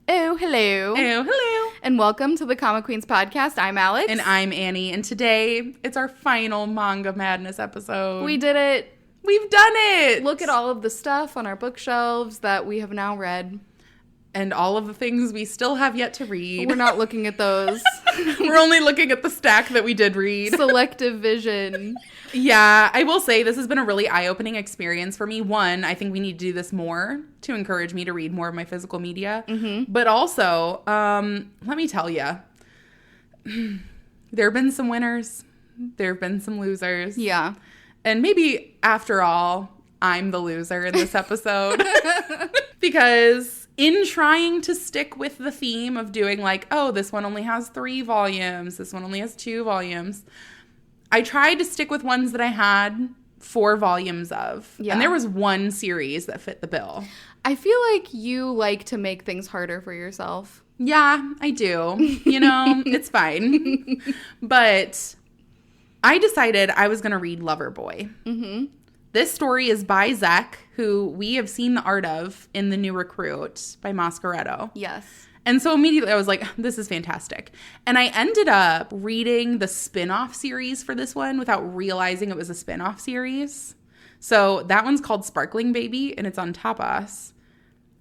Oh, hello. Oh, hello. And welcome to the Comic Queens podcast. I'm Alex. And I'm Annie. And today, it's our final Manga Madness episode. We did it. We've done it. Look at all of the stuff on our bookshelves that we have now read. And all of the things we still have yet to read. We're not looking at those. We're only looking at the stack that we did read. Selective vision. Yeah, I will say this has been a really eye-opening experience for me. One, I think we need to do this more to encourage me to read more of my physical media. Mm-hmm. But also, let me tell you, there have been some winners. There have been some losers. Yeah. And maybe, after all, I'm the loser in this episode. Because in trying to stick with the theme of doing like, oh, this one only has 3 volumes, this one only has 2 volumes, I tried to stick with ones that I had 4 volumes of. Yeah. And there was one series that fit the bill. I feel like you like to make things harder for yourself. Yeah, I do. You know, it's fine. But I decided I was going to read Loverboy. Mm-hmm. This story is by Zek, who we have seen the art of in The New Recruit by Mascaretto. Yes. And so immediately I was like, this is fantastic. And I ended up reading the spin-off series for this one without realizing it was a spin-off series. So that one's called Sparkling Baby, and it's on Tapas.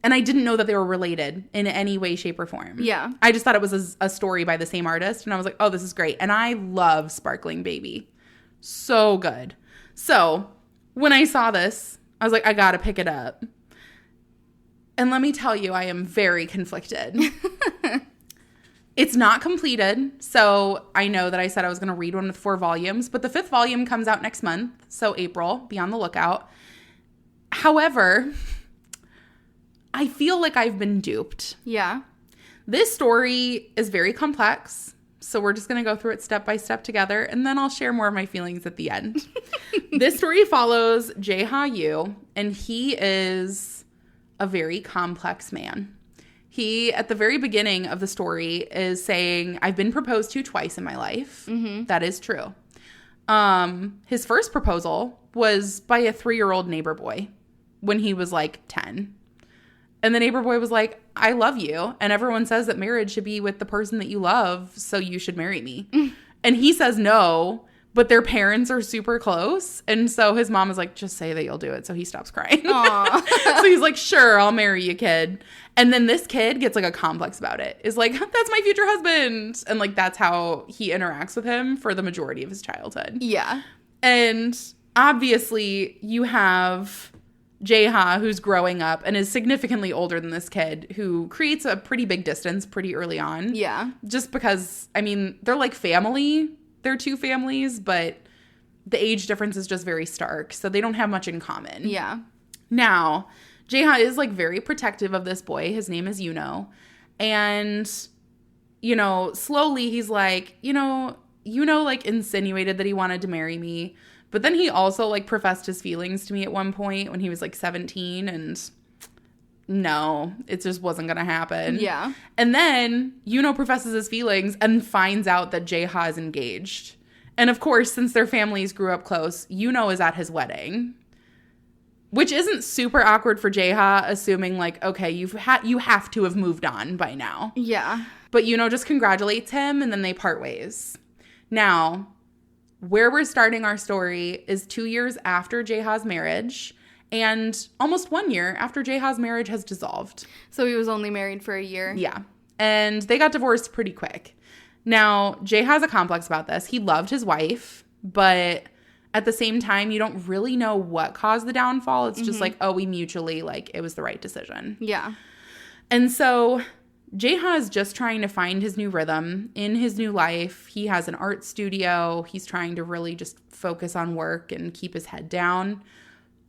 And I didn't know that they were related in any way, shape, or form. Yeah. I just thought it was a story by the same artist. And I was like, oh, this is great. And I love Sparkling Baby. So good. So when I saw this, I was like, I gotta pick it up. And let me tell you, I am very conflicted. It's not completed, so I know that I said I was going to read one with 4 volumes, but the 5th volume comes out next month, so April, be on the lookout. However, I feel like I've been duped. Yeah. This story is very complex, so we're just going to go through it step by step together, and then I'll share more of my feelings at the end. This story follows Jae-ha Yu, and he is a very complex man. He, at the very beginning of the story, is saying, I've been proposed to twice in my life. Mm-hmm. That is true. His first proposal was by a 3-year-old neighbor boy when he was like 10. And the neighbor boy was like, I love you. And everyone says that marriage should be with the person that you love, so you should marry me. And he says no, but their parents are super close. And so his mom is like, just say that you'll do it. So he stops crying. So he's like, sure, I'll marry you, kid. And then this kid gets like a complex about it. Is like, that's my future husband. And like, that's how he interacts with him for the majority of his childhood. Yeah. And obviously you have Jae-ha, who's growing up and is significantly older than this kid, who creates a pretty big distance pretty early on. Yeah. Just because, I mean, they're like family. They're 2 families, but the age difference is just very stark. So they don't have much in common. Yeah. Now, Jae-ha is like very protective of this boy. His name is Yuno. And, you know, slowly he's like, Yuno like insinuated that he wanted to marry me. But then he also like professed his feelings to me at one point when he was like 17, and no, it just wasn't going to happen. Yeah. And then Yuno professes his feelings and finds out that Jae-ha is engaged. And of course, since their families grew up close, Yuno is at his wedding, which isn't super awkward for Jae-ha, assuming like, okay, you have to have moved on by now. Yeah. But Yuno just congratulates him, and then they part ways. Now, where we're starting our story is 2 years after Jae-ha's marriage, and almost 1 year after Jae-ha's marriage has dissolved. So he was only married for a year? Yeah. And they got divorced pretty quick. Now, Jae-ha's a complex about this. He loved his wife, but at the same time, you don't really know what caused the downfall. It's just like, oh, we mutually, like, it was the right decision. Yeah. And so Jae-ha is just trying to find his new rhythm in his new life. He has an art studio. He's trying to really just focus on work and keep his head down.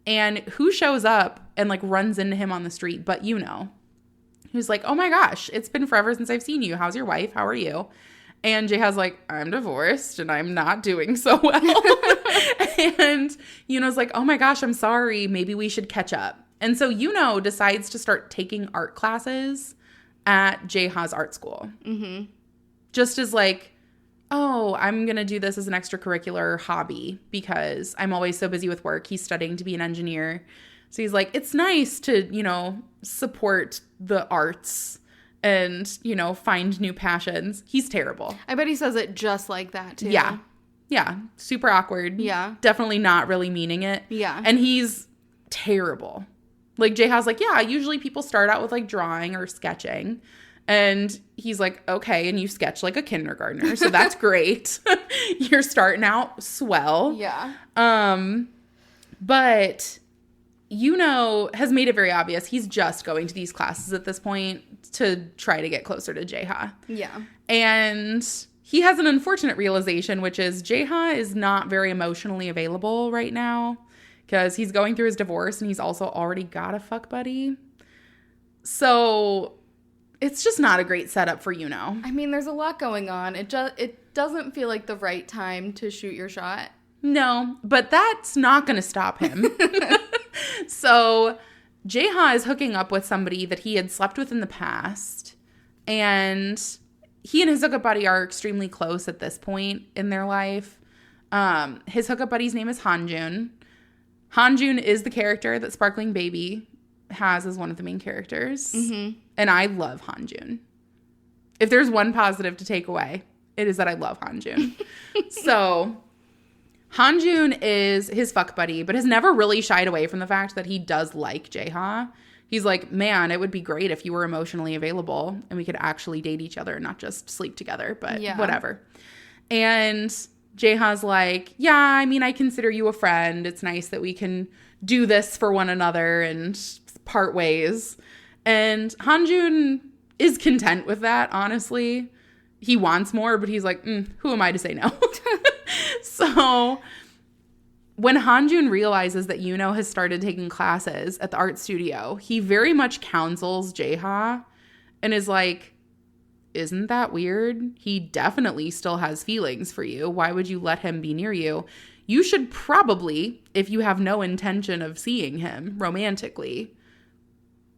And who shows up and like runs into him on the street but Yuno, who's like, oh my gosh, it's been forever since I've seen you. How's your wife? How are you? And Jae-ha's like, I'm divorced and I'm not doing so well. And Yuno's like, oh my gosh, I'm sorry. Maybe we should catch up. And so Yuno decides to start taking art classes at Jae-ha's art school. Mm-hmm. Just as like, oh, I'm going to do this as an extracurricular hobby because I'm always so busy with work. He's studying to be an engineer. So he's like, it's nice to, support the arts and, you know, find new passions. He's terrible. I bet he says it just like that, too. Yeah. Yeah. Super awkward. Yeah. Definitely not really meaning it. Yeah. And he's terrible. Like, Jaeha's like, yeah, usually people start out with, like, drawing or sketching. And he's like, okay, and you sketch like a kindergartner, so that's great. You're starting out swell. Yeah. But Yuno has made it very obvious he's just going to these classes at this point to try to get closer to Jaeha. Yeah. And he has an unfortunate realization, which is Jaeha is not very emotionally available right now because he's going through his divorce and he's also already got a fuck buddy. So it's just not a great setup for Yuno. I mean, there's a lot going on. It doesn't feel like the right time to shoot your shot. No, but that's not going to stop him. So Jaeha is hooking up with somebody that he had slept with in the past. And he and his hookup buddy are extremely close at this point in their life. His hookup buddy's name is Hanjun. Hanjun is the character that Sparkling Baby has as one of the main characters. Mm-hmm. And I love Hanjun. If there's one positive to take away, it is that I love Hanjun. So Hanjun is his fuck buddy, but has never really shied away from the fact that he does like Jaeha. He's like, man, it would be great if you were emotionally available and we could actually date each other and not just sleep together, but whatever. And Jaeha's like, yeah, I mean, I consider you a friend. It's nice that we can do this for one another and part ways. And Hanjun is content with that, honestly. He wants more, but he's like, who am I to say no? So when Hanjun realizes that Yuno has started taking classes at the art studio, he very much counsels Jaeha and is like, isn't that weird? He definitely still has feelings for you. Why would you let him be near you? You should probably, if you have no intention of seeing him romantically,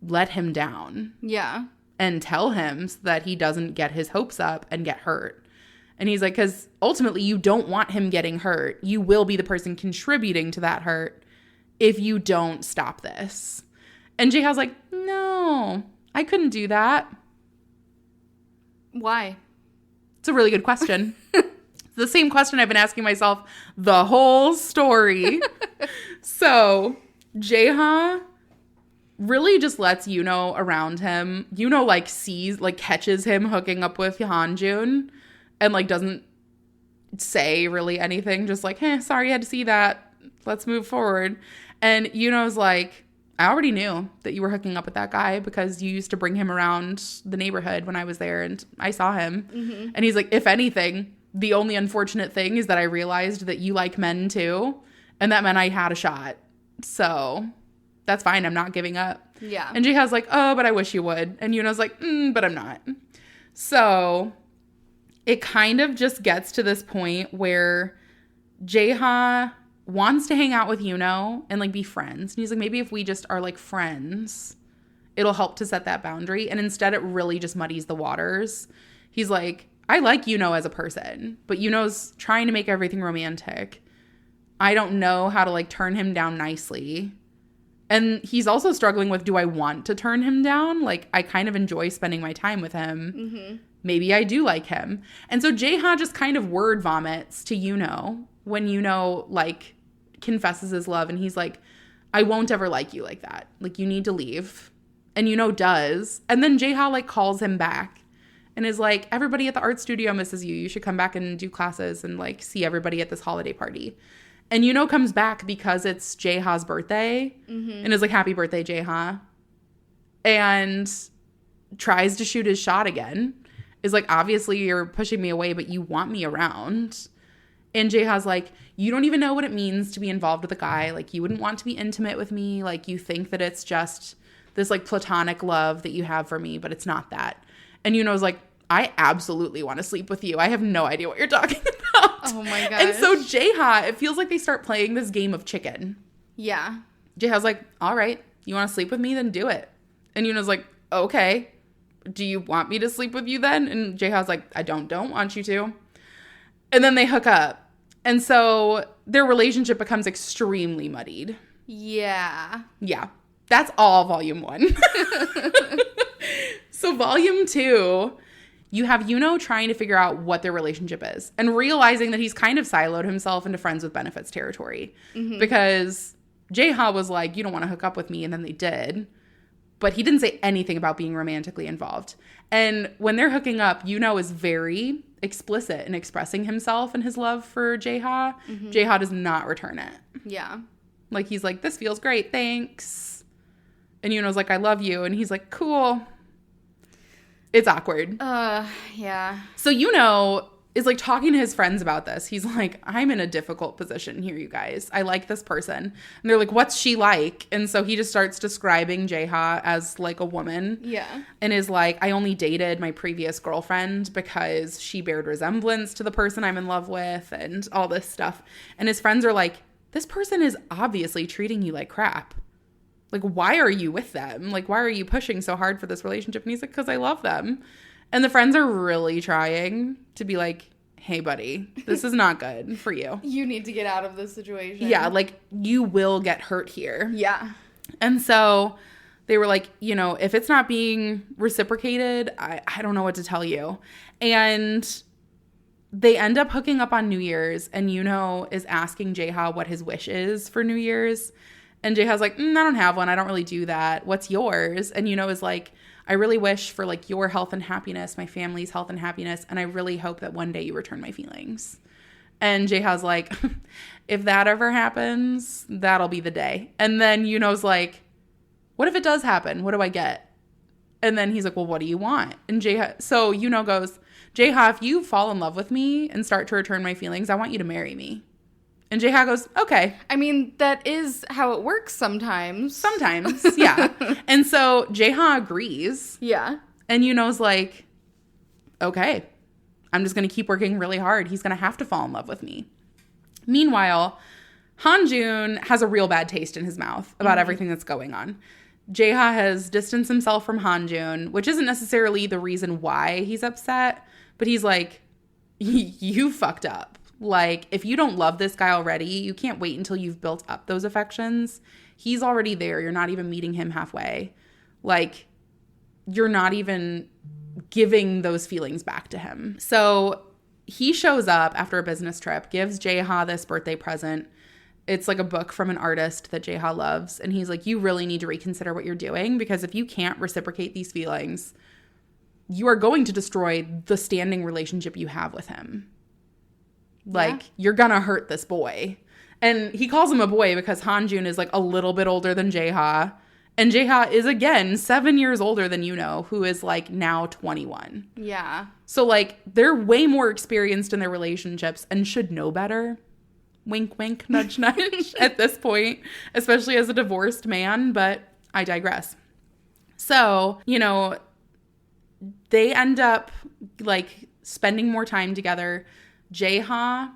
let him down. Yeah. And tell him so that he doesn't get his hopes up and get hurt. And he's like, because ultimately you don't want him getting hurt. You will be the person contributing to that hurt if you don't stop this. And Jaeha's like, no, I couldn't do that. Why? It's a really good question. The same question I've been asking myself the whole story. So Jaeha really just lets Yuno around him. Yuno like sees, like catches him hooking up with Hanjun and like doesn't say really anything. Just like, hey, sorry you had to see that. Let's move forward. And Yuno's like, I already knew that you were hooking up with that guy because you used to bring him around the neighborhood when I was there and I saw him. Mm-hmm. And he's like, if anything, the only unfortunate thing is that I realized that you like men too. And that meant I had a shot. So that's fine. I'm not giving up. Yeah. And Jaeha's like, oh, but I wish you would. And Yuno's like, but I'm not. So it kind of just gets to this point where Jaeha wants to hang out with Yuno and like be friends. And he's like, maybe if we just are like friends, it'll help to set that boundary. And instead it really just muddies the waters. He's like, I like Yuno as a person, but Yuno's trying to make everything romantic. I don't know how to like turn him down nicely. And he's also struggling with, do I want to turn him down? Like, I kind of enjoy spending my time with him. Mm-hmm. Maybe I do like him. And so Jaeha just kind of word vomits to Yuno when Yuno, like, confesses his love. And he's like, I won't ever like you like that. Like, you need to leave. And Yuno does. And then Jaeha, like, calls him back and is like, everybody at the art studio misses you. You should come back and do classes and, like, see everybody at this holiday party. And Yuno comes back because it's Jaeha's birthday and is like, happy birthday, Jaeha. And tries to shoot his shot again. Is like, obviously you're pushing me away, but you want me around. And Jaeha's like, you don't even know what it means to be involved with a guy. Like, you wouldn't want to be intimate with me. Like, you think that it's just this like platonic love that you have for me, but it's not that. And Yuno's like, I absolutely want to sleep with you. I have no idea what you're talking about. Oh my gosh. And so Jaeha, it feels like they start playing this game of chicken. Yeah. Jaeha's like, all right, you want to sleep with me? Then do it. And Yuno's like, okay. Do you want me to sleep with you then? And Jaeha's like, I don't want you to. And then they hook up. And so their relationship becomes extremely muddied. Yeah. Yeah. That's all volume 1. So volume 2, you have Yuno trying to figure out what their relationship is and realizing that he's kind of siloed himself into friends with benefits territory. Because Jaeha was like, you don't want to hook up with me, and then they did. But he didn't say anything about being romantically involved. And when they're hooking up, Yuno is very explicit in expressing himself and his love for Jaeha. Jaeha does not return it. Yeah. Like, he's like, this feels great, thanks. And Yuno's like, I love you. And he's like, cool. It's awkward. Yeah. So Yuno is like talking to his friends about this. He's like, I'm in a difficult position here, you guys. I like this person. And they're like, what's she like? And so he just starts describing Jaeha as like a woman. Yeah. And is like, I only dated my previous girlfriend because she bared resemblance to the person I'm in love with and all this stuff. And his friends are like, this person is obviously treating you like crap. Like, why are you with them? Like, why are you pushing so hard for this relationship? And he's like, because I love them. And the friends are really trying to be like, hey, buddy, this is not good for you. You need to get out of this situation. Yeah, like, you will get hurt here. Yeah. And so they were like, you know, if it's not being reciprocated, I don't know what to tell you. And they end up hooking up on New Year's, and Yuno is asking Jaeha what his wish is for New Year's. And Jaeha's like, I don't have one. I don't really do that. What's yours? And Yuno is like, I really wish for like your health and happiness, my family's health and happiness. And I really hope that one day you return my feelings. And Jaeha's like, if that ever happens, that'll be the day. And then Yuno's like, what if it does happen? What do I get? And then he's like, well, what do you want? And so Yuno goes, Jaeha, if you fall in love with me and start to return my feelings, I want you to marry me. And Jaeha goes, okay. I mean, that is how it works sometimes. Sometimes, yeah. And so Jaeha agrees. Yeah. And Yuno's like, okay, I'm just going to keep working really hard. He's going to have to fall in love with me. Meanwhile, Hanjun has a real bad taste in his mouth about everything that's going on. Jaeha has distanced himself from Hanjun, which isn't necessarily the reason why he's upset, but he's like, you fucked up. Like, if you don't love this guy already, you can't wait until you've built up those affections. He's already there. You're not even meeting him halfway. Like, you're not even giving those feelings back to him. So he shows up after a business trip, gives Jaeha this birthday present. It's like a book from an artist that Jaeha loves. And he's like, you really need to reconsider what you're doing, because if you can't reciprocate these feelings, you are going to destroy the standing relationship you have with him. Like, you're gonna hurt this boy. And he calls him a boy because Hanjun is like a little bit older than Jaeha. And Jaeha is, again, 7 years older than Yuno, who is like now 21. Yeah. So like, they're way more experienced in their relationships and should know better. Wink, wink, nudge, nudge at this point, especially as a divorced man. But I digress. So, you know, they end up like spending more time together. Jaeha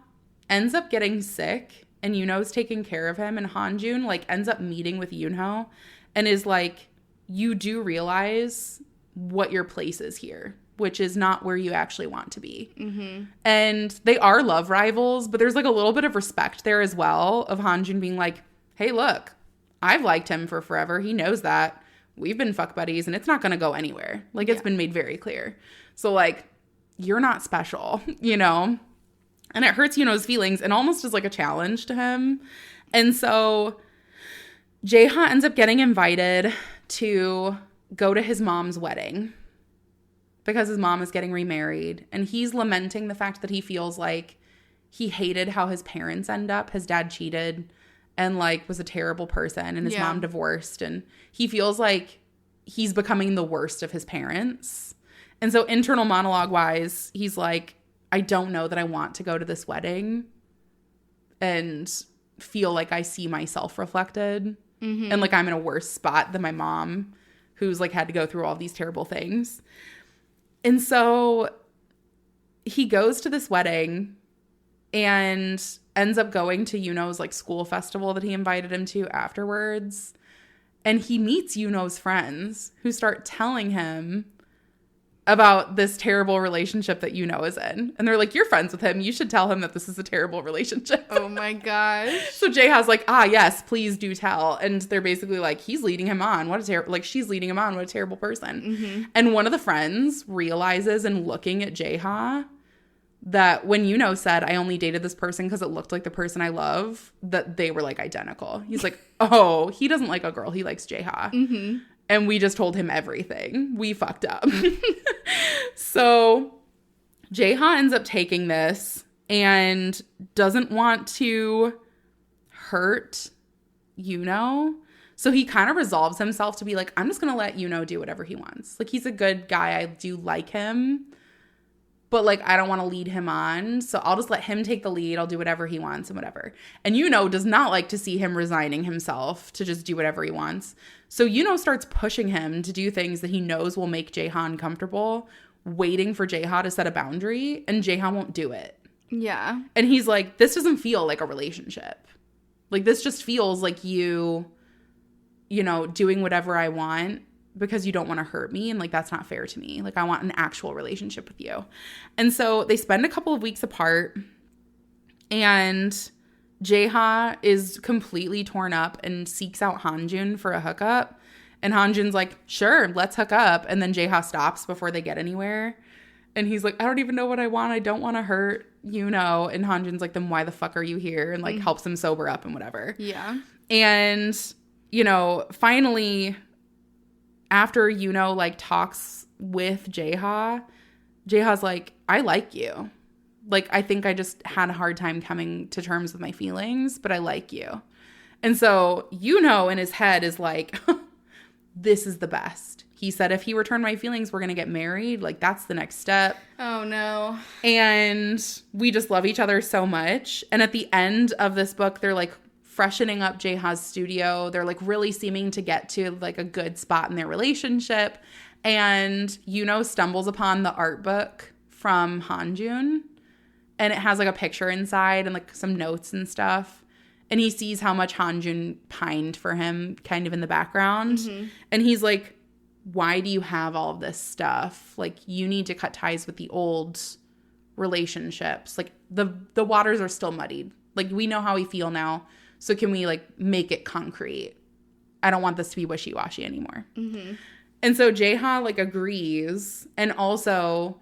ends up getting sick, and Yuno's taking care of him, and Hanjun like ends up meeting with Yuno and is like, you do realize what your place is here, which is not where you actually want to be. And they are love rivals, but there's like a little bit of respect there as well, of Hanjun being like, hey, look, I've liked him for forever. He knows that. We've been fuck buddies, and it's not going to go anywhere. Like, it's been made very clear. So like, you're not special, you know? And it hurts Yuno's feelings and almost is like a challenge to him. And so Jaeha ends up getting invited to go to his mom's wedding because his mom is getting remarried. And he's lamenting the fact that he feels like he hated how his parents end up. His dad cheated and like was a terrible person, and his mom divorced. And he feels like he's becoming the worst of his parents. And so internal monologue wise, he's like, I don't know that I want to go to this wedding and feel like I see myself reflected. And like, I'm in a worse spot than my mom, who's like had to go through all these terrible things. And so he goes to this wedding and ends up going to Yuno's like school festival that he invited him to afterwards. And he meets Yuno's friends, who start telling him about this terrible relationship that is in. And they're like, you're friends with him. You should tell him that this is a terrible relationship. Oh my gosh. So Jaeha's like, yes, please do tell. And they're basically like, he's leading him on. What a terrible, like she's leading him on. What a terrible person. Mm-hmm. And one of the friends realizes in looking at Jaeha that when said, I only dated this person because it looked like the person I love, that they were like identical. He's like, oh, he doesn't like a girl. He likes Jaeha. Mm-hmm. And we just told him everything. We fucked up. So Jaeha ends up taking this and doesn't want to hurt So he kind of resolves himself to be like, I'm just going to let do whatever he wants. Like, he's a good guy. I do like him. But, like, I don't want to lead him on. So I'll just let him take the lead. I'll do whatever he wants and whatever. And does not like to see him resigning himself to just do whatever he wants. So starts pushing him to do things that he knows will make Jaeha uncomfortable, waiting for Jaeha to set a boundary. And Jaeha won't do it. Yeah. And he's like, this doesn't feel like a relationship. Like, this just feels like you doing whatever I want because you don't want to hurt me. And like, that's not fair to me. Like, I want an actual relationship with you. And so they spend a couple of weeks apart and Jaeha is completely torn up and seeks out Hanjun for a hookup. And Hanjun's like, sure, let's hook up. And then Jaeha stops before they get anywhere. And he's like, I don't even know what I want. I don't want to hurt, And Hanjun's like, then why the fuck are you here? And like helps him sober up and whatever. Yeah. And, finally, after like talks with Jaeha's like, I like you. Like, I think I just had a hard time coming to terms with my feelings, but I like you. And so, in his head is like, this is the best. He said, if he returned my feelings, we're going to get married. Like, that's the next step. Oh, no. And we just love each other so much. And at the end of this book, they're like freshening up Jaeha's studio. They're like really seeming to get to like a good spot in their relationship. And stumbles upon the art book from Hanjun. And it has like a picture inside and like some notes and stuff. And he sees how much Hanjun pined for him kind of in the background. Mm-hmm. And he's like, why do you have all of this stuff? Like, you need to cut ties with the old relationships. Like, the waters are still muddied. Like, we know how we feel now. So can we like make it concrete? I don't want this to be wishy-washy anymore. Mm-hmm. And so Jaeha like agrees and also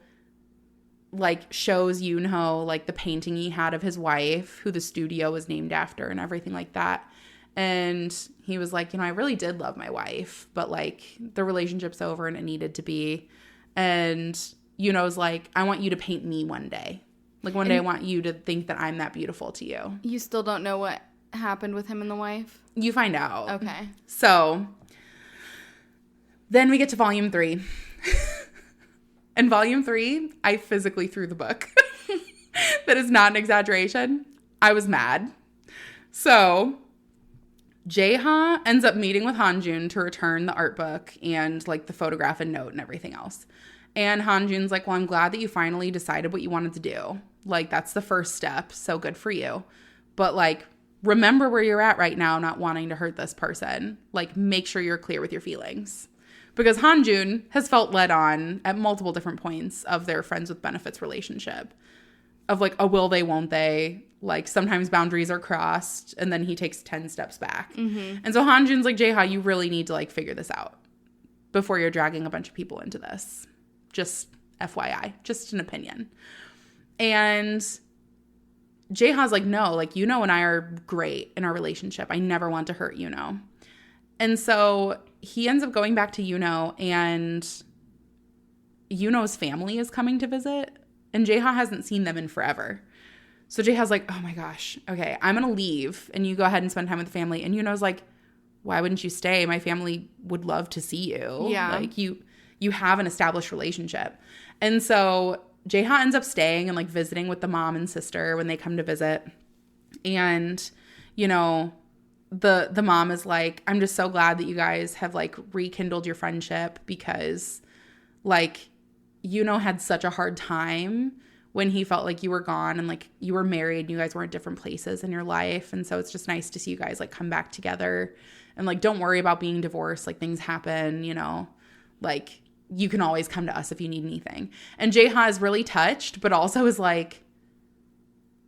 like shows Yoonho like the painting he had of his wife, who the studio was named after and everything like that. And he was like, I really did love my wife, but like the relationship's over and it needed to be. And Yoonho's like, I want you to paint me one day. Like one day I want you to think that I'm that beautiful to you. You still don't know what happened with him and the wife? You find out. Okay. So then we get to volume 3. And volume 3, I physically threw the book. That is not an exaggeration. I was mad. So Jaeha ends up meeting with Hanjun to return the art book and like the photograph and note and everything else. And Hanjun's like, well, I'm glad that you finally decided what you wanted to do. Like, that's the first step. So good for you. But like, remember where you're at right now, not wanting to hurt this person. Like, make sure you're clear with your feelings. Because Hanjun has felt led on at multiple different points of their friends with benefits relationship. Of like, a will they, won't they? Like, sometimes boundaries are crossed, and then he takes 10 steps back. Mm-hmm. And so Hanjun's like, Jaeha, you really need to like figure this out before you're dragging a bunch of people into this. Just FYI, just an opinion. And Jaeha's like, no, like, and I are great in our relationship. I never want to hurt And so he ends up going back to and Yuno's family is coming to visit. And Jaeha hasn't seen them in forever. So Jaeha's like, oh my gosh, okay, I'm going to leave. And you go ahead and spend time with the family. And Yuno's like, why wouldn't you stay? My family would love to see you. Yeah. Like, you have an established relationship. And so Jaeha ends up staying and like visiting with the mom and sister when they come to visit. And, the mom is like, I'm just so glad that you guys have like rekindled your friendship because like, had such a hard time when he felt like you were gone and like you were married and you guys were in different places in your life. And so it's just nice to see you guys like come back together and like, don't worry about being divorced. Like, things happen, like you can always come to us if you need anything. And Jaeha is really touched, but also is like,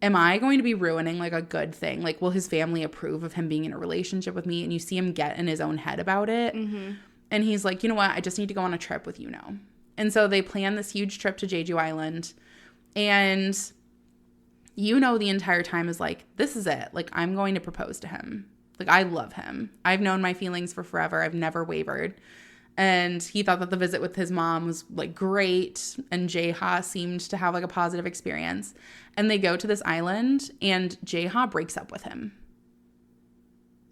am I going to be ruining like a good thing? Like, will his family approve of him being in a relationship with me? And you see him get in his own head about it. Mm-hmm. And he's like, you know what? I just need to go on a trip with Yuno. And so they plan this huge trip to Jeju Island. And Yuno the entire time is like, this is it. Like, I'm going to propose to him. Like, I love him. I've known my feelings for forever. I've never wavered. And he thought that the visit with his mom was like great. And Jaeha seemed to have like a positive experience. And they go to this island and Jaeha breaks up with him.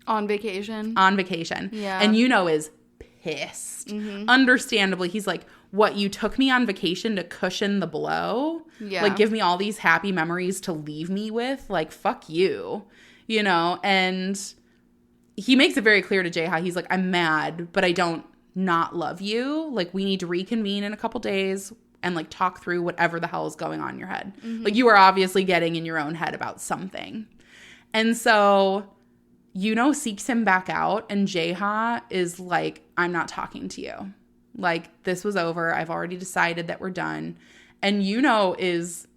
On vacation? On vacation. Yeah. And Yuno is pissed. Mm-hmm. Understandably, he's like, what, you took me on vacation to cushion the blow? Yeah. Like, give me all these happy memories to leave me with? Like, fuck you. You know? And he makes it very clear to Jaeha. He's like, I'm mad, but I don't not love you. Like, we need to reconvene in a couple days and like talk through whatever the hell is going on in your head. Mm-hmm. Like, you are obviously getting in your own head about something. And so Yuno seeks him back out and Jaeha is like, I'm not talking to you. Like, this was over. I've already decided that we're done. And Yuno is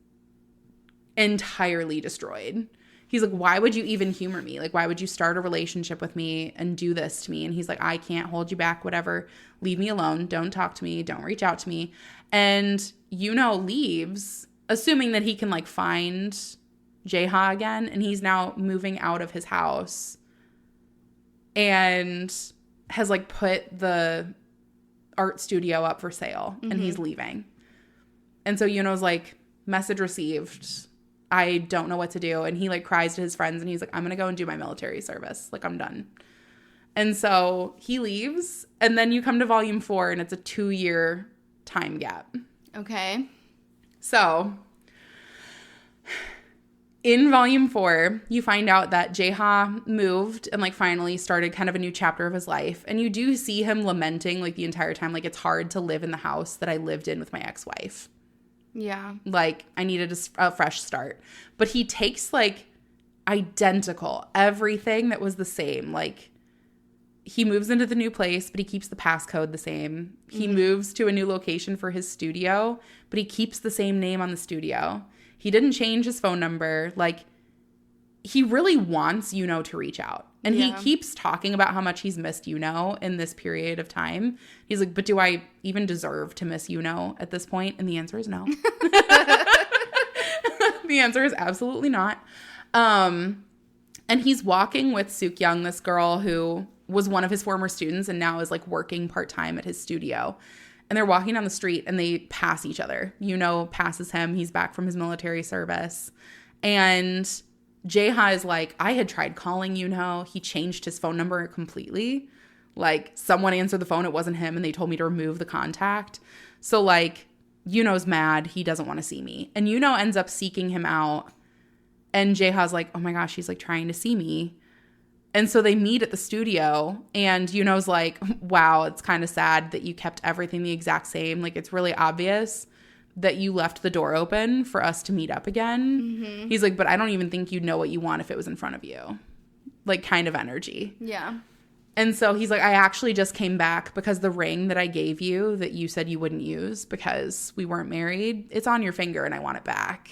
entirely destroyed. He's like, why would you even humor me? Like, why would you start a relationship with me and do this to me? And he's like, I can't hold you back, whatever. Leave me alone. Don't talk to me. Don't reach out to me. And Yuno leaves, assuming that he can, like, find Jaeha again. And he's now moving out of his house and has, like, put the art studio up for sale. Mm-hmm. And he's leaving. And so Yuno's like, message received. I don't know what to do. And he like cries to his friends and he's like, I'm going to go and do my military service. Like, I'm done. And so he leaves. And then you come to volume 4 and it's a 2-year time gap. Okay. So in volume 4, you find out that Jaeha moved and like finally started kind of a new chapter of his life. And you do see him lamenting like the entire time. Like, it's hard to live in the house that I lived in with my ex-wife. Yeah. Like, I needed a fresh start. But he takes, like, identical everything that was the same. Like, he moves into the new place, but he keeps the passcode the same. He moves to a new location for his studio, but he keeps the same name on the studio. He didn't change his phone number. Like, he really wants Yuno to reach out. And he keeps talking about how much he's missed Yuno in this period of time. He's like, but do I even deserve to miss Yuno at this point? And the answer is no. The answer is absolutely not. And he's walking with Suk-young, this girl who was one of his former students and now is like working part-time at his studio. And they're walking down the street and they pass each other. Yuno passes him. He's back from his military service. And Jaeha is like, I had tried calling Yuno. He changed his phone number completely. Like, someone answered the phone. It wasn't him. And they told me to remove the contact. So, like, Yuno's mad. He doesn't want to see me. And Yuno ends up seeking him out. And Jaeha's like, oh my gosh, he's like trying to see me. And so they meet at the studio. And Yuno's like, wow, it's kind of sad that you kept everything the exact same. Like, it's really obvious that you left the door open for us to meet up again. Mm-hmm. He's like, but I don't even think you'd know what you want if it was in front of you. Like, kind of energy. Yeah. And so he's like, I actually just came back because the ring that I gave you that you said you wouldn't use because we weren't married, it's on your finger and I want it back.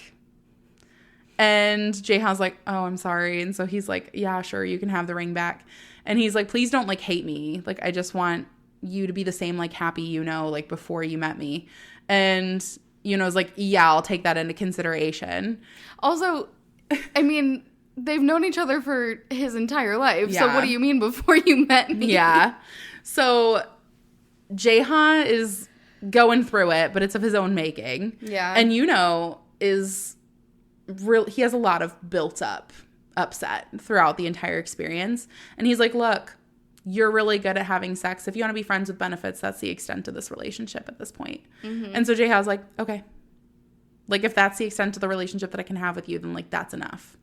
And Jaeha's like, oh, I'm sorry. And so he's like, yeah, sure, you can have the ring back. And he's like, please don't like hate me. Like, I just want you to be the same like happy Yuno like before you met me. And Yuno's like, yeah, I'll take that into consideration. Also, I mean, they've known each other for his entire life. Yeah. So what do you mean before you met me? Yeah. So Jaeha is going through it, but it's of his own making. Yeah. And Yuno is real. He has a lot of built up upset throughout the entire experience. And he's like, look, you're really good at having sex. If you want to be friends with benefits, that's the extent of this relationship at this point. Mm-hmm. And so Jaeha's like, okay. Like, if that's the extent of the relationship that I can have with you, then, like, that's enough.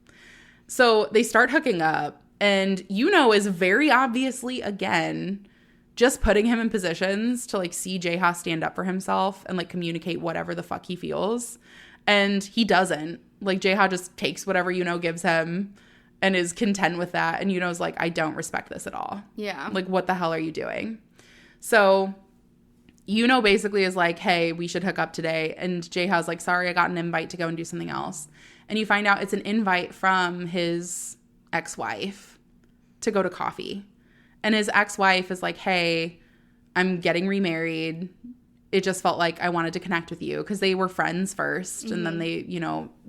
So they start hooking up. And Yuno is very obviously, again, just putting him in positions to, like, see Jaeha stand up for himself and, like, communicate whatever the fuck he feels. And he doesn't. Like, Jaeha just takes whatever Yuno gives him and is content with that. And Yuno's like, I don't respect this at all. Yeah. Like, what the hell are you doing? So basically is like, hey, we should hook up today. And Jaeha's like, sorry, I got an invite to go and do something else. And you find out it's an invite from his ex-wife to go to coffee. And his ex-wife is like, hey, I'm getting remarried. It just felt like I wanted to connect with you, because they were friends first and then they,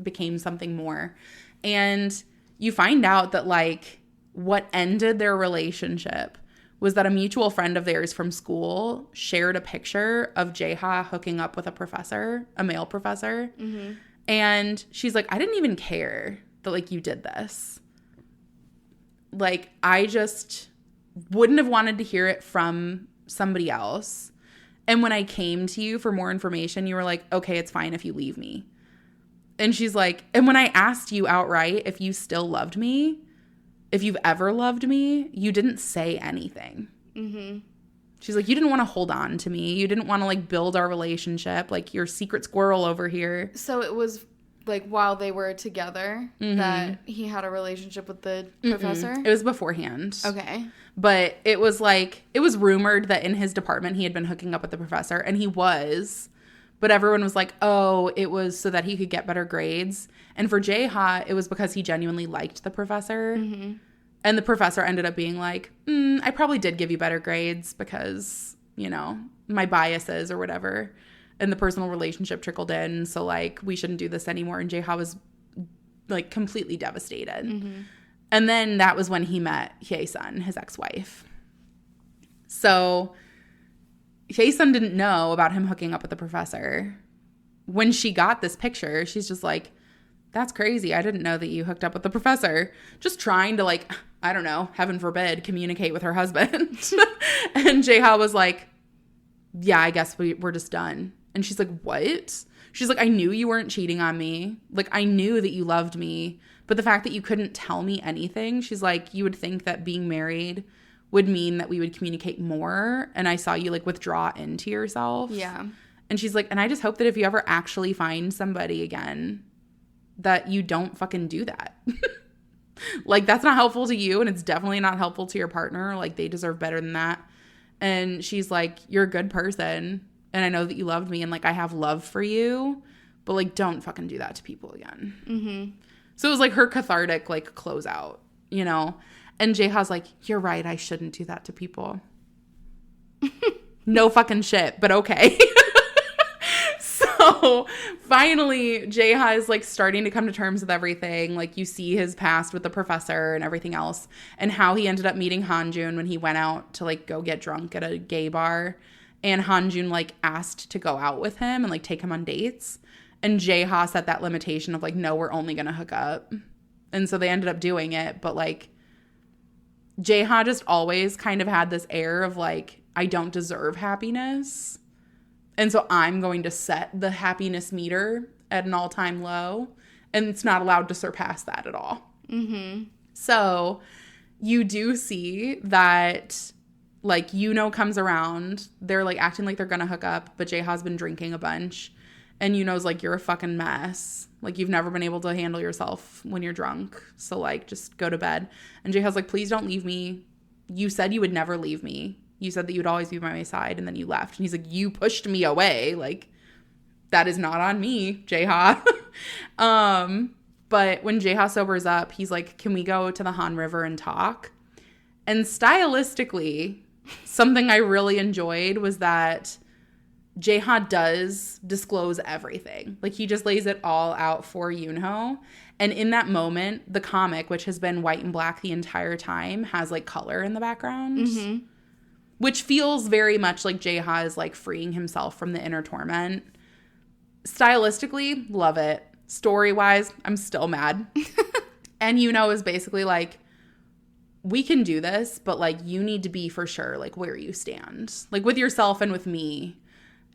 became something more. And you find out that like what ended their relationship was that a mutual friend of theirs from school shared a picture of Jaeha hooking up with a male professor. Mm-hmm. And she's like, I didn't even care that like you did this. Like, I just wouldn't have wanted to hear it from somebody else. And when I came to you for more information, you were like, okay, it's fine if you leave me. And she's like, and when I asked you outright if you still loved me, if you've ever loved me, you didn't say anything. Mm-hmm. She's like, you didn't want to hold on to me. You didn't want to like build our relationship. Like, you're secret squirrel over here. So it was like while they were together that he had a relationship with the professor? It was beforehand. Okay. But it was like, it was rumored that in his department he had been hooking up with the professor, and he was. But everyone was like, oh, it was so that he could get better grades. And for Jaeha, it was because he genuinely liked the professor. Mm-hmm. And the professor ended up being like, I probably did give you better grades because, my biases or whatever. And the personal relationship trickled in. So, like, we shouldn't do this anymore. And Jaeha was, like, completely devastated. Mm-hmm. And then that was when he met Hye-sun, his ex-wife. So Hye-sun didn't know about him hooking up with the professor. When she got this picture, she's just like, that's crazy. I didn't know that you hooked up with the professor. Just trying to, like, I don't know, heaven forbid, communicate with her husband. And Jaeha was like, yeah, I guess we're just done. And she's like, what? She's like, I knew you weren't cheating on me. Like, I knew that you loved me. But the fact that you couldn't tell me anything, she's like, you would think that being married would mean that we would communicate more. And I saw you, like, withdraw into yourself. Yeah. And she's like, and I just hope that if you ever actually find somebody again, that you don't fucking do that. Like, that's not helpful to you, and it's definitely not helpful to your partner. Like, they deserve better than that. And she's like, you're a good person, and I know that you loved me, and, like, I have love for you, but, like, don't fucking do that to people again. Mm-hmm. So it was, like, her cathartic, like, closeout, And Jaeha's like, you're right, I shouldn't do that to people. No fucking shit, but okay. So finally, Jaeha is like starting to come to terms with everything. Like, you see his past with the professor and everything else, and how he ended up meeting Hanjun when he went out to like go get drunk at a gay bar. And Hanjun like asked to go out with him and like take him on dates. And Jaeha set that limitation of like, no, we're only going to hook up. And so they ended up doing it. But like, Jaeha just always kind of had this air of like, I don't deserve happiness. And so I'm going to set the happiness meter at an all-time low, and it's not allowed to surpass that at all. Mm-hmm. So you do see that, like, comes around. They're, like, acting like they're going to hook up, but Jaeha's been drinking a bunch. And Yuno's like, you're a fucking mess. Like, you've never been able to handle yourself when you're drunk. So, like, just go to bed. And Jaeha's like, please don't leave me. You said you would never leave me. You said that you'd always be by my side, and then you left. And he's like, you pushed me away. Like, that is not on me, Jaeha. But when Jaeha sobers up, he's like, can we go to the Han River and talk? And stylistically, something I really enjoyed was that Jaeha does disclose everything. Like, he just lays it all out for Yoonho. And in that moment, the comic, which has been white and black the entire time, has, like, color in the background. Mm-hmm. Which feels very much like Jaeha is, like, freeing himself from the inner torment. Stylistically, love it. Story-wise, I'm still mad. And Yuno is basically like, we can do this, but, like, you need to be for sure, like, where you stand. Like, with yourself and with me.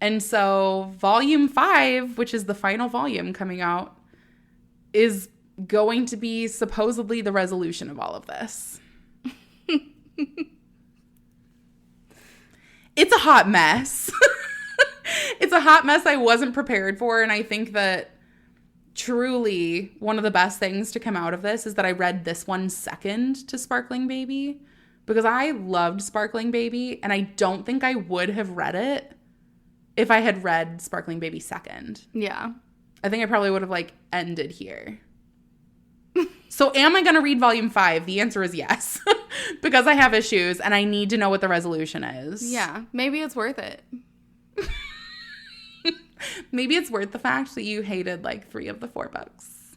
And so volume 5, which is the final volume coming out, is going to be supposedly the resolution of all of this. It's a hot mess. It's a hot mess I wasn't prepared for. And I think that truly one of the best things to come out of this is that I read this one second to Sparkling Baby, because I loved Sparkling Baby, and I don't think I would have read it if I had read Sparkling Baby second. Yeah. I think I probably would have, like, ended here. So am I going to read volume 5? The answer is yes. Because I have issues and I need to know what the resolution is. Yeah. Maybe it's worth it. Maybe it's worth the fact that you hated, like, 3 of the 4 books.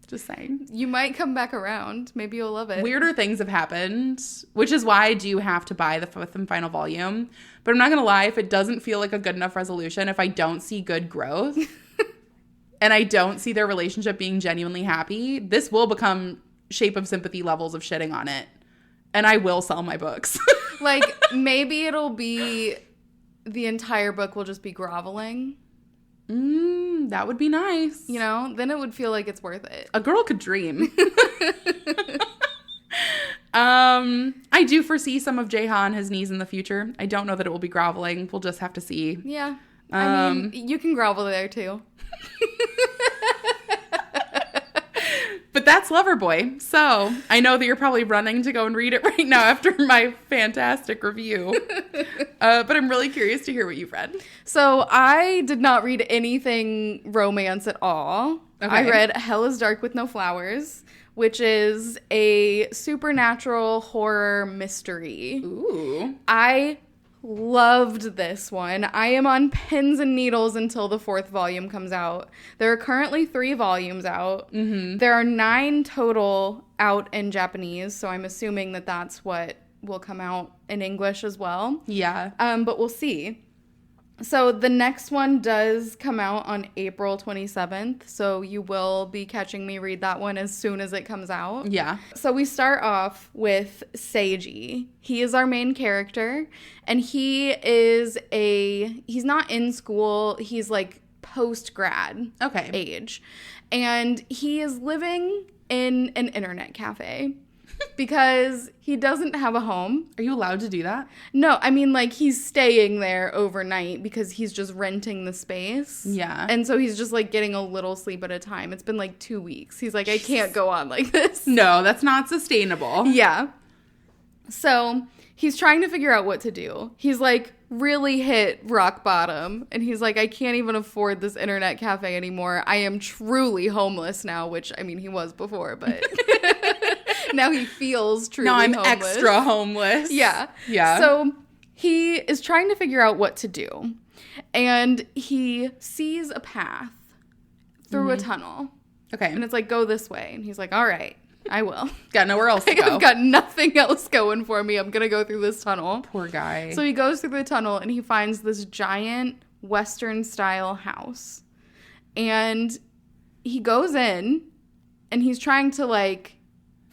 Just saying. You might come back around. Maybe you'll love it. Weirder things have happened, which is why I do have to buy the 5th and final volume. But I'm not going to lie, if it doesn't feel like a good enough resolution, if I don't see good growth and I don't see their relationship being genuinely happy, this will become Shape of Sympathy levels of shitting on it. And I will sell my books. Like, maybe it'll be the entire book will just be groveling. That would be nice. You know, then it would feel like it's worth it. A girl could dream. I do foresee some of Jaeha on his knees in the future. I don't know that it will be groveling. We'll just have to see. Yeah. I mean, you can grovel there too. But that's Loverboy. So I know that you're probably running to go and read it right now after my fantastic review. But I'm really curious to hear what you've read. So I did not read anything romance at all. Okay. I read Hell is Dark with No Flowers, which is a supernatural horror mystery. Ooh. I loved this one. I am on pins and needles until the 4th volume comes out. There are currently 3 volumes out. Mm-hmm. There are 9 total out in Japanese, so I'm assuming that that's what will come out in English as well. Yeah. But we'll see. So the next one does come out on April 27th, so you will be catching me read that one as soon as it comes out. Yeah. So we start off with Seiji. He is our main character, and he's not in school, he's like post-grad age. And he is living in an internet cafe. Because he doesn't have a home. Are you allowed to do that? No, I mean, like, he's staying there overnight because he's just renting the space. Yeah. And so he's just, like, getting a little sleep at a time. It's been, like, 2 weeks. He's like, I can't go on like this. No, that's not sustainable. Yeah. So he's trying to figure out what to do. He's, like, really hit rock bottom. And he's like, I can't even afford this internet cafe anymore. I am truly homeless now, which, I mean, he was before, but... Now he feels truly homeless. Now I'm extra homeless. Yeah. Yeah. So he is trying to figure out what to do. And he sees a path through a tunnel. Okay. And it's like, go this way. And he's like, all right, I will. Got nowhere else to go. I've got nothing else going for me. I'm going to go through this tunnel. Poor guy. So he goes through the tunnel and he finds this giant Western-style house. And he goes in and he's trying to, like...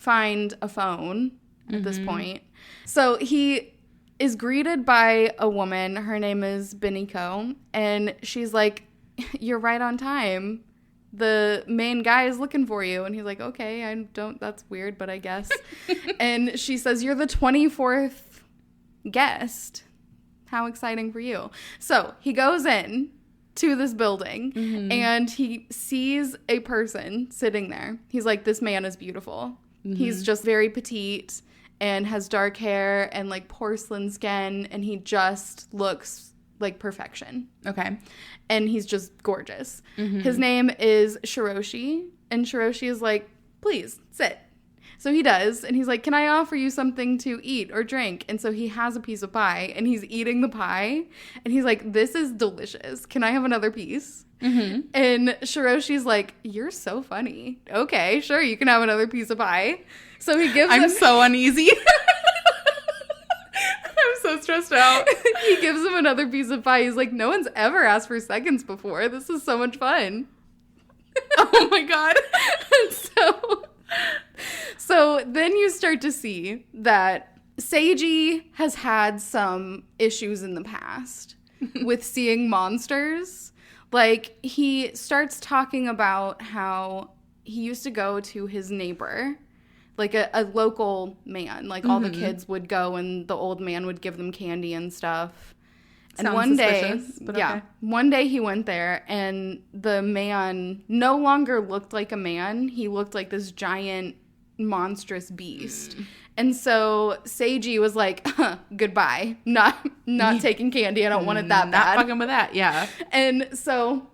find a phone at this point. So he is greeted by a woman. Her name is Beniko. And she's like, you're right on time. The main guy is looking for you. And he's like, okay, that's weird, but I guess. And she says, you're the 24th guest. How exciting for you. So he goes in to this building and he sees a person sitting there. He's like, this man is beautiful. He's just very petite and has dark hair and like porcelain skin, and he just looks like perfection. Okay. And he's just gorgeous. His name is Shiroshi, and Shiroshi is like, please sit. So he does, and he's like, can I offer you something to eat or drink? And so he has a piece of pie, and he's eating the pie, and he's like, this is delicious. Can I have another piece? And Shiroshi's like, you're so funny. Okay, sure, you can have another piece of pie. So he gives him... I'm so uneasy. I'm so stressed out. He gives him another piece of pie. He's like, no one's ever asked for seconds before. This is so much fun. Oh my God. So then you start to see that Seiji has had some issues in the past with seeing monsters. Like, he starts talking about how he used to go to his neighbor, like a local man. Like, all the kids would go and the old man would give them candy and stuff. And Sounds one day, okay. One day he went there and the man no longer looked like a man. He looked like this giant monstrous beast. And so Seiji was like, goodbye. Not taking candy. I don't want it that bad. Not fucking with that. Yeah. And so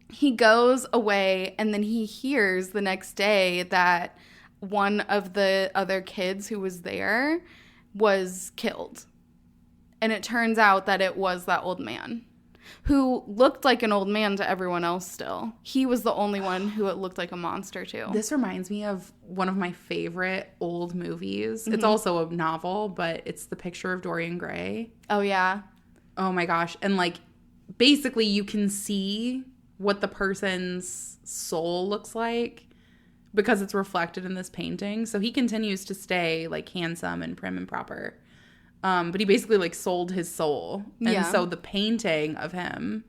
he goes away, and then he hears the next day that one of the other kids who was there was killed. And it turns out that it was that old man who looked like an old man to everyone else still. He was the only one who it looked like a monster to. This reminds me of one of my favorite old movies. Mm-hmm. It's also a novel, but it's The Picture of Dorian Gray. Oh, yeah. Oh, my gosh. And, like, basically you can see what the person's soul looks like because it's reflected in this painting. So he continues to stay, like, handsome and prim and proper. But he basically, like, sold his soul. And so the painting of him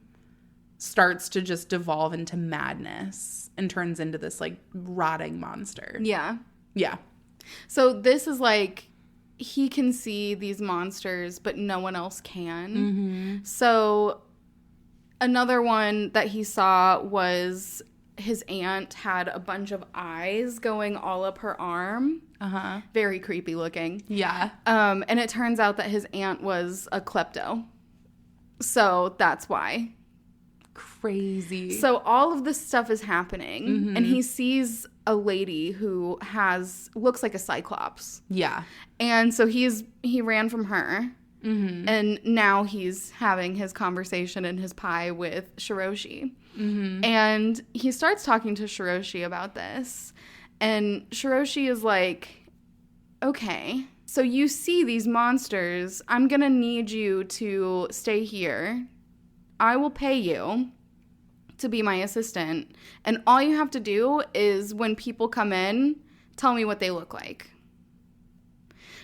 starts to just devolve into madness and turns into this, like, rotting monster. Yeah. Yeah. So this is, like, he can see these monsters, but no one else can. Mm-hmm. So another one that he saw was his aunt had a bunch of eyes going all up her arm. Uh-huh. Very creepy looking. Yeah. And it turns out that his aunt was a klepto. So that's why. Crazy. So all of this stuff is happening. Mm-hmm. And he sees a lady who looks like a cyclops. Yeah. And so he ran from her. Mm-hmm. And now he's having his conversation in his pie with Shiroshi. Mm-hmm. And he starts talking to Shiroshi about this. And Shiroshi is like, okay, so you see these monsters. I'm going to need you to stay here. I will pay you to be my assistant. And all you have to do is when people come in, tell me what they look like.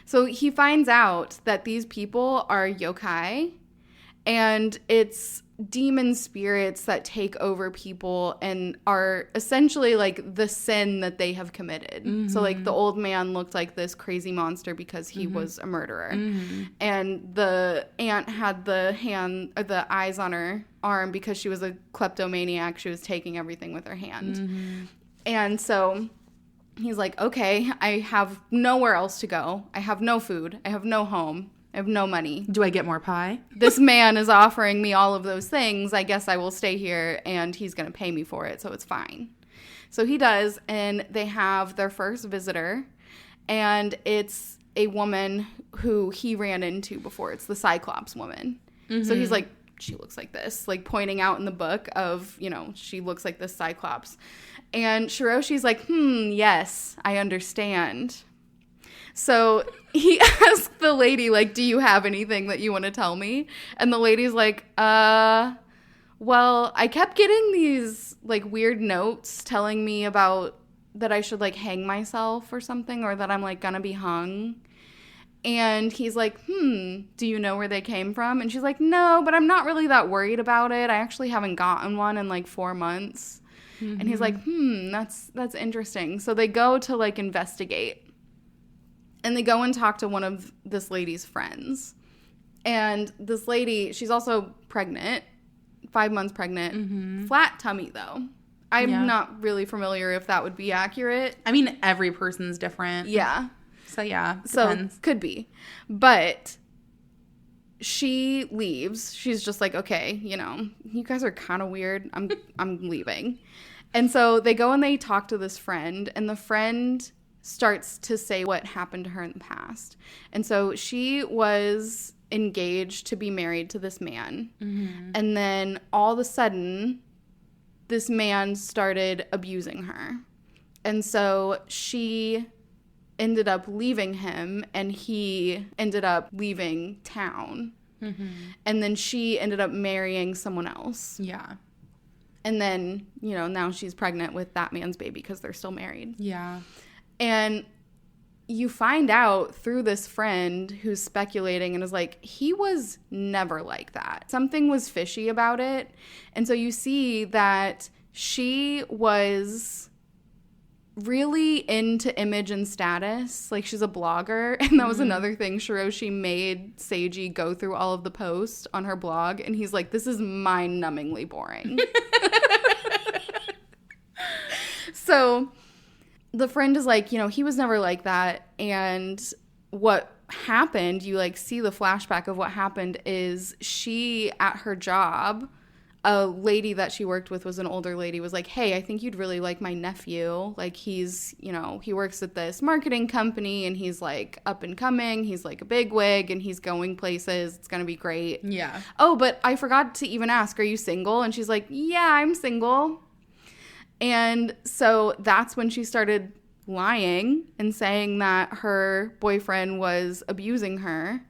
So he finds out that these people are yokai, and it's demon spirits that take over people and are essentially like the sin that they have committed. Mm-hmm. So like the old man looked like this crazy monster because he was a murderer. Mm-hmm. And the aunt had the eyes on her arm because she was a kleptomaniac. She was taking everything with her hand. Mm-hmm. And so he's like, okay, I have nowhere else to go. I have no food. I have no home. I have no money. Do I get more pie? This man is offering me all of those things. I guess I will stay here, and he's going to pay me for it, so it's fine. So he does, and they have their first visitor, and it's a woman who he ran into before. It's the Cyclops woman. Mm-hmm. So he's like, she looks like this, like pointing out in the book of, she looks like this Cyclops. And Shiroshi's like, yes, I understand. So he asked the lady, like, do you have anything that you want to tell me? And the lady's like, well, I kept getting these, like, weird notes telling me about that I should, like, hang myself or something, or that I'm, like, gonna be hung. And he's like, do you know where they came from? And she's like, no, but I'm not really that worried about it. I actually haven't gotten one in, like, 4 months. Mm-hmm. And he's like, that's interesting. So they go to, like, investigate. And they go and talk to one of this lady's friends. And this lady, she's also pregnant, 5 months pregnant, flat tummy, though. I'm not really familiar if that would be accurate. I mean, every person's different. Yeah. So, yeah, depends. So, could be. But she leaves. She's just like, okay, you guys are kind of weird. I'm leaving. And so they go and they talk to this friend, and the friend starts to say what happened to her in the past. And so she was engaged to be married to this man. Mm-hmm. And then all of a sudden, this man started abusing her. And so she ended up leaving him, and he ended up leaving town. Mm-hmm. And then she ended up marrying someone else. Yeah. And then, now she's pregnant with that man's baby because they're still married. Yeah. And you find out through this friend who's speculating and is like, he was never like that. Something was fishy about it. And so you see that she was really into image and status. Like, she's a blogger. And that was another thing. Shiroshi made Seiji go through all of the posts on her blog. And he's like, this is mind-numbingly boring. So the friend is like, he was never like that. And what happened, you like see the flashback of what happened is she at her job, a lady that she worked with was an older lady, was like, hey, I think you'd really like my nephew. Like he's, he works at this marketing company and he's like up and coming. He's like a bigwig and he's going places. It's going to be great. Yeah. Oh, but I forgot to even ask, are you single? And she's like, yeah, I'm single. And so that's when she started lying and saying that her boyfriend was abusing her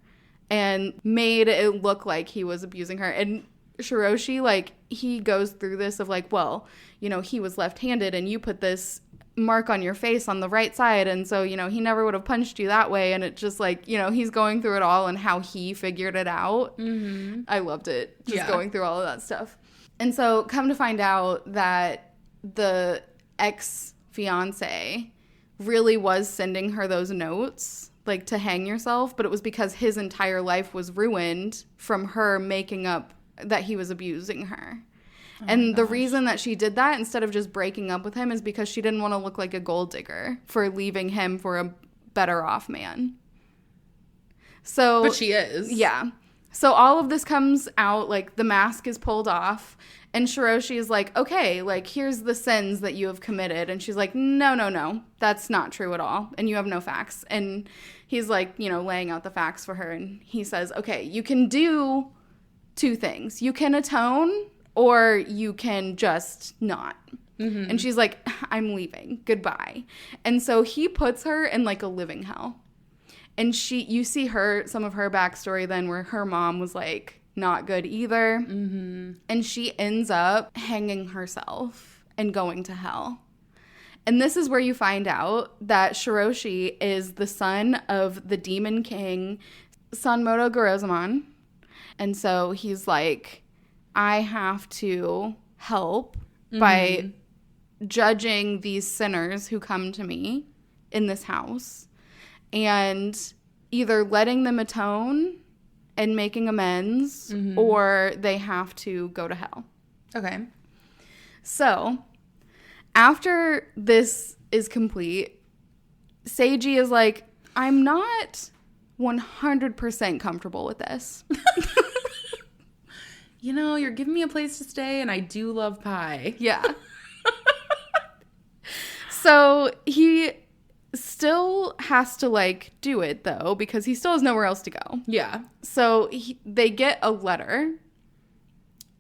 and made it look like he was abusing her. And Shiroshi, like, he goes through this of like, well, he was left-handed and you put this mark on your face on the right side. And so, he never would have punched you that way. And it just like, he's going through it all and how he figured it out. Mm-hmm. I loved it. Just going through all of that stuff. And so come to find out that the ex-fiance really was sending her those notes, like, to hang yourself, but it was because his entire life was ruined from her making up that he was abusing her. Oh and the reason that she did that instead of just breaking up with him is because she didn't want to look like a gold digger for leaving him for a better off man. So, but she is. Yeah. So all of this comes out, like, the mask is pulled off. And Shiroshi is like, okay, like, here's the sins that you have committed. And she's like, no, that's not true at all. And you have no facts. And he's like, laying out the facts for her. And he says, okay, you can do two things. You can atone or you can just not. Mm-hmm. And she's like, I'm leaving. Goodbye. And so he puts her in like a living hell. And you see some of her backstory then where her mom was like, not good either. Mm-hmm. And she ends up hanging herself and going to hell. And this is where you find out that Shiroshi is the son of the demon king, Sanmoto Gorozumon. And so he's like, I have to help by judging these sinners who come to me in this house and either letting them atone and making amends, or they have to go to hell. Okay. So, after this is complete, Seiji is like, I'm not 100% comfortable with this. You're giving me a place to stay, and I do love pie. Yeah. So, he still has to, like, do it, though, because he still has nowhere else to go. Yeah. So they get a letter,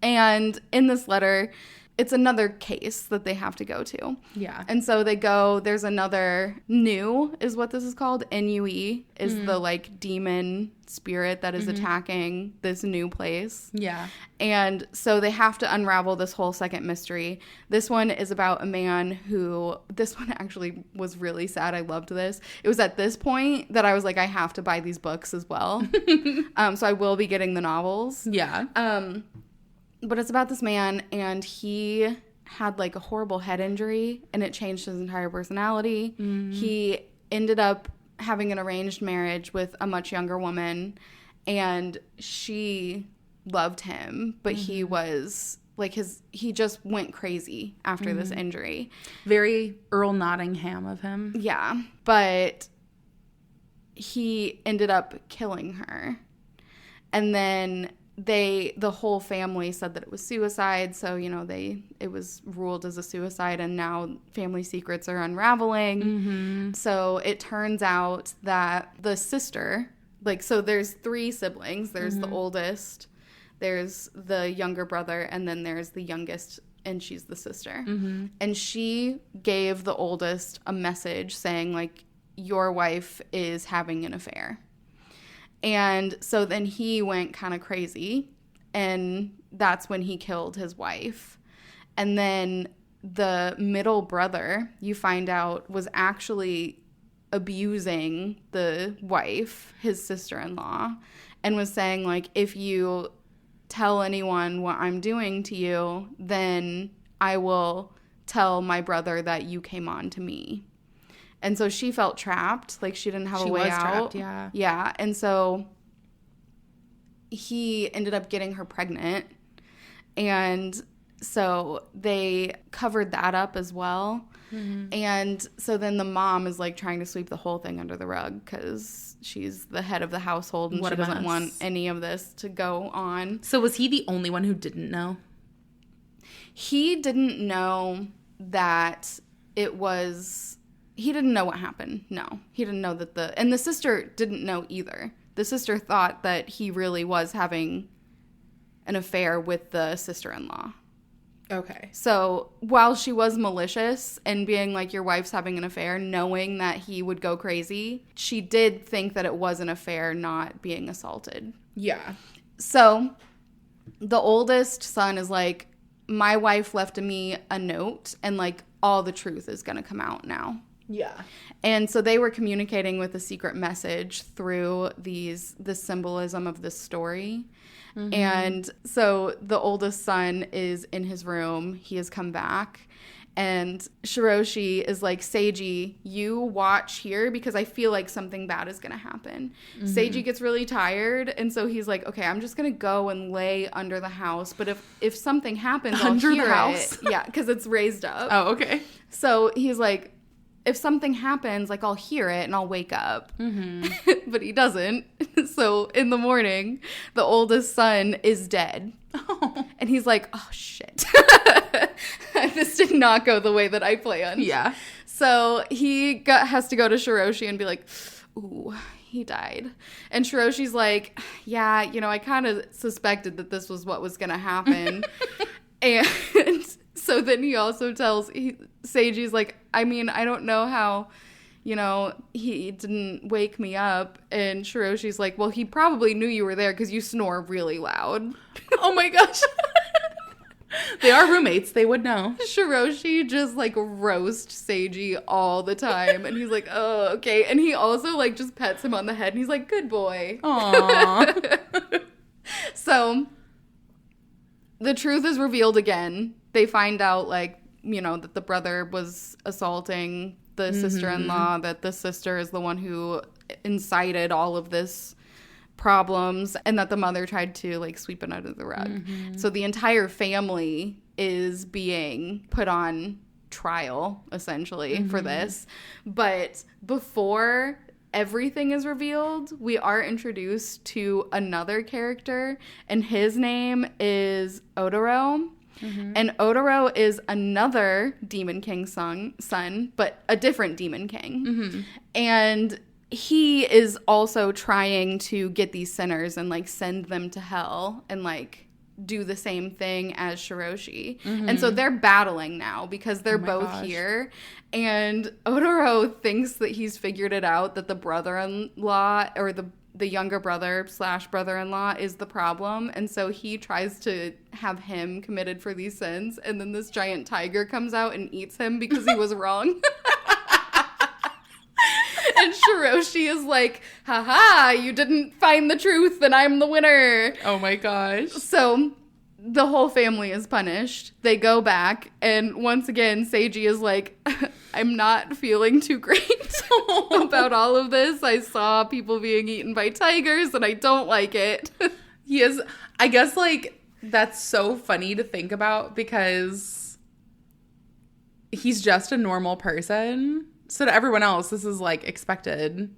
and in this letter, it's another case that they have to go to. Yeah. And so they go, there's another Nu is what this is called. NUE is the, like, demon spirit that is attacking this new place. Yeah. And so they have to unravel this whole second mystery. This one is about a man who, this one actually was really sad. I loved this. It was at this point that I was like, I have to buy these books as well. So I will be getting the novels. Yeah. But it's about this man, and he had, like, a horrible head injury, and it changed his entire personality. He ended up having an arranged marriage with a much younger woman, and she loved him, but he was, like, he just went crazy after this injury. Very Earl Nottingham of him. Yeah, but he ended up killing her. And then the whole family said that it was suicide, so it was ruled as a suicide, and now family secrets are unraveling. So it turns out that the sister, like, so there's 3 siblings. There's the oldest, there's the younger brother, and then there's the youngest, and she's the sister. And she gave the oldest a message saying, like, your wife is having an affair. And so then he went kind of crazy, and that's when he killed his wife. And then the middle brother, you find out, was actually abusing the wife, his sister-in-law, and was saying, like, if you tell anyone what I'm doing to you, then I will tell my brother that you came on to me. And so she felt trapped, like she didn't have a way out. She was trapped, yeah. Yeah, and so he ended up getting her pregnant, and so they covered that up as well. And so then the mom is like trying to sweep the whole thing under the rug because she's the head of the household and she doesn't want any of this to go on. So was he the only one who didn't know? He didn't know that it was... He didn't know what happened. No. He didn't know that and the sister didn't know either. The sister thought that he really was having an affair with the sister-in-law. Okay. So while she was malicious and being like, your wife's having an affair, knowing that he would go crazy, she did think that it was an affair, not being assaulted. Yeah. So the oldest son is like, my wife left me a note and like all the truth is going to come out now. Yeah. And so they were communicating with a secret message through the symbolism of this story. Mm-hmm. And so the oldest son is in his room. He has come back. And Shiroshi is like, Seiji, you watch here because I feel like something bad is going to happen. Mm-hmm. Seiji gets really tired. And so he's like, okay, I'm just going to go and lay under the house. But if something happens, under I'll hear the house? it. Yeah, because it's raised up. Oh, okay. So he's like, if something happens, like, I'll hear it and I'll wake up. Mm-hmm. But he doesn't. So in the morning, the oldest son is dead. Oh. And he's like, oh, shit. This did not go the way that I planned. Yeah. So he has to go to Shiroshi and be like, ooh, he died. And Shiroshi's like, yeah, I kind of suspected that this was what was going to happen. And so then he also tells Seiji's like, I mean, I don't know how, he didn't wake me up. And Shiroshi's like, well, he probably knew you were there because you snore really loud. Oh my gosh. They are roommates. They would know. Shiroshi just like roasts Seiji all the time. And he's like, oh, okay. And he also like just pets him on the head. And he's like, good boy. Aww. So the truth is revealed again. They find out like, that the brother was assaulting the sister-in-law, that the sister is the one who incited all of this problems, and that the mother tried to like sweep it under the rug. Mm-hmm. So the entire family is being put on trial essentially for this. But before everything is revealed, we are introduced to another character, and his name is Otaro. Mm-hmm. And Otaro is another Demon King son, but a different Demon King. Mm-hmm. And he is also trying to get these sinners and like send them to hell and like do the same thing as Shiroshi. Mm-hmm. And so they're battling now because they're both here. And Otaro thinks that he's figured it out, that the brother-in-law or the younger brother / brother-in-law is the problem. And so he tries to have him committed for these sins. And then this giant tiger comes out and eats him because he was wrong. And Shiroshi is like, haha, you didn't find the truth and I'm the winner. Oh my gosh. So the whole family is punished. They go back, and once again, Seiji is like, I'm not feeling too great about all of this. I saw people being eaten by tigers, and I don't like it. He is, I guess, like, that's so funny to think about because he's just a normal person. So to everyone else, this is, like, expected.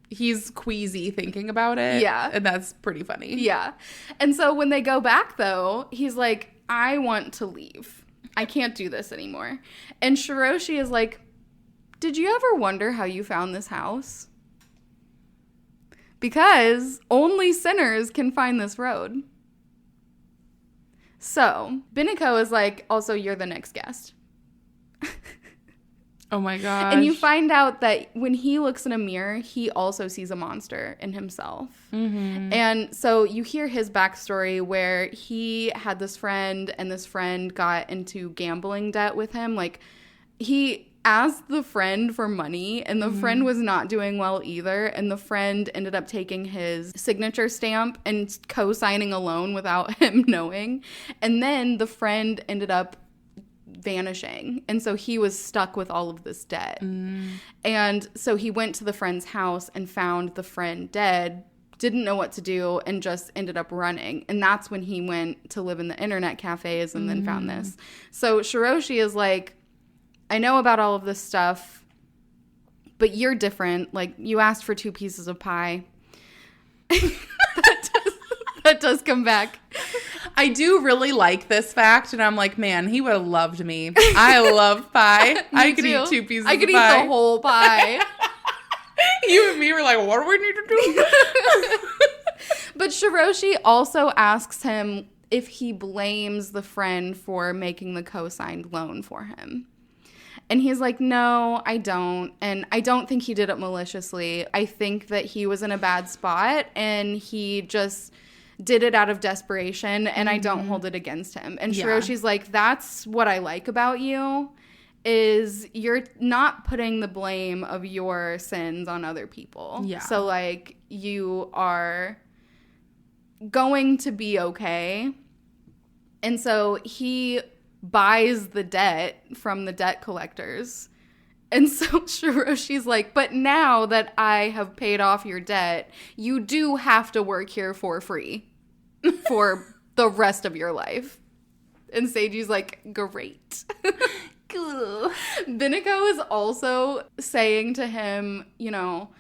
He's queasy thinking about it. Yeah. And that's pretty funny. Yeah. And so when they go back, though, he's like, I want to leave. I can't do this anymore. And Shiroshi is like, did you ever wonder how you found this house? Because only sinners can find this road. So Binako is like, also, you're the next guest. Oh my gosh. And you find out that when he looks in a mirror, he also sees a monster in himself. Mm-hmm. And so you hear his backstory where he had this friend and this friend got into gambling debt with him. Like, he asked the friend for money and the friend was not doing well either. And the friend ended up taking his signature stamp and co-signing a loan without him knowing. And then the friend ended up vanishing, and so he was stuck with all of this debt. And so he went to the friend's house and found the friend dead, didn't know what to do, and just ended up running. And that's when he went to live in the internet cafes and then found this. So Shiroshi is like, I know about all of this stuff, but you're different. Like, you asked for 2 pieces of pie. that does come back. I do really like this fact, and I'm like, man, he would have loved me. I love pie. I could eat 2 pieces of pie. I could eat the whole pie. You and me were like, what do we need to do? But Shiroshi also asks him if he blames the friend for making the co-signed loan for him. And he's like, no, I don't. And I don't think he did it maliciously. I think that he was in a bad spot and he just did it out of desperation, and I don't hold it against him. And Shiroshi's like, that's what I like about you, is you're not putting the blame of your sins on other people. Yeah. So, like, you are going to be okay. And so he buys the debt from the debt collectors. And so Shiroshi's like, but now that I have paid off your debt, you do have to work here for free for the rest of your life. And Seiji's like, great. Cool. Binako is also saying to him, you know,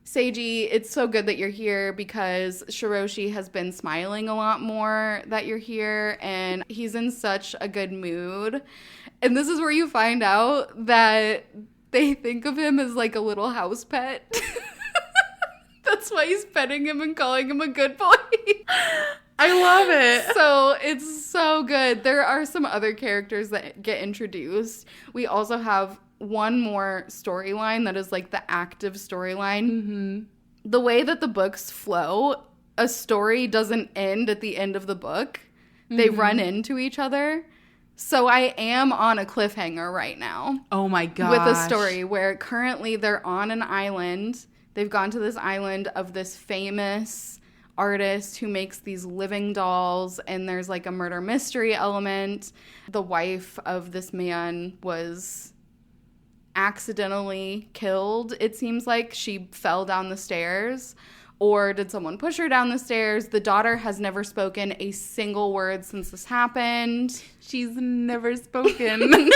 Seiji, it's so good that you're here because Shiroshi has been smiling a lot more that you're here, and he's in such a good mood. And this is where you find out that they think of him as like a little house pet. That's why he's petting him and calling him a good boy. I love it. So it's so good. There are some other characters that get introduced. We also have one more storyline that is like the active storyline. Mm-hmm. The way that the books flow, a story doesn't end at the end of the book. They run into each other. So I am on a cliffhanger right now. Oh my gosh. With a story where currently they're on an island. They've gone to this island of this famous artist who makes these living dolls, and there's like a murder mystery element. The wife of this man was accidentally killed. It seems like she fell down the stairs, or did someone push her down the stairs? The daughter has never spoken a single word since this happened. She's never spoken.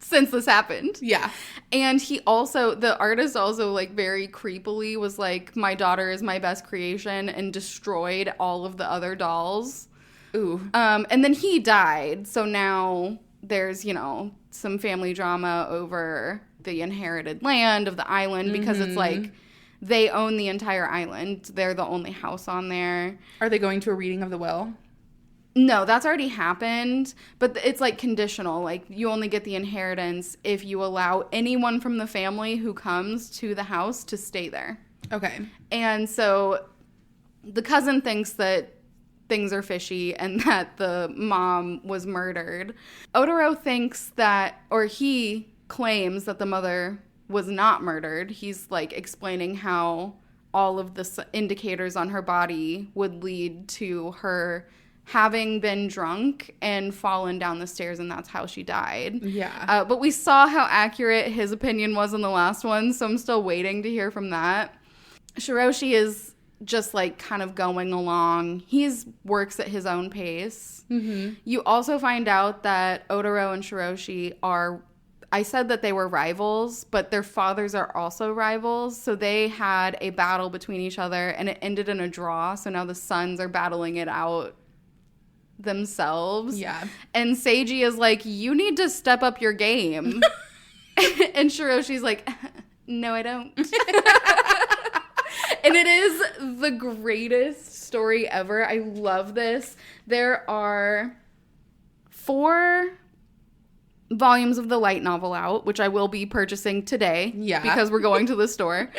Since this happened. Yeah. And he also, the artist also like very creepily was like, my daughter is my best creation, and destroyed all of the other dolls. Ooh. And then he died. So now there's, you know, some family drama over the inherited land of the island, because it's like they own the entire island. They're the only house on there. Are they going to a reading of the will? No, that's already happened, but it's like conditional. Like, you only get the inheritance if you allow anyone from the family who comes to the house to stay there. Okay. And so the cousin thinks that things are fishy and that the mom was murdered. Otaro thinks that, or he claims that the mother was not murdered. He's like explaining how all of the indicators on her body would lead to her having been drunk and fallen down the stairs, and that's how she died. Yeah. But we saw how accurate his opinion was in the last one, so I'm still waiting to hear from that. Shiroshi is just, like, kind of going along. He works at his own pace. Mm-hmm. You also find out that Otaro and Shiroshi are... I said that they were rivals, but their fathers are also rivals. So they had a battle between each other, and it ended in a draw. So now the sons are battling it out themselves. Yeah. And Seiji is like, you need to step up your game. And Shiroshi's like, no, I don't. And it is the greatest story ever. I love this. There are 4 volumes of the light novel out, which I will be purchasing today. Yeah. Because we're going to the store.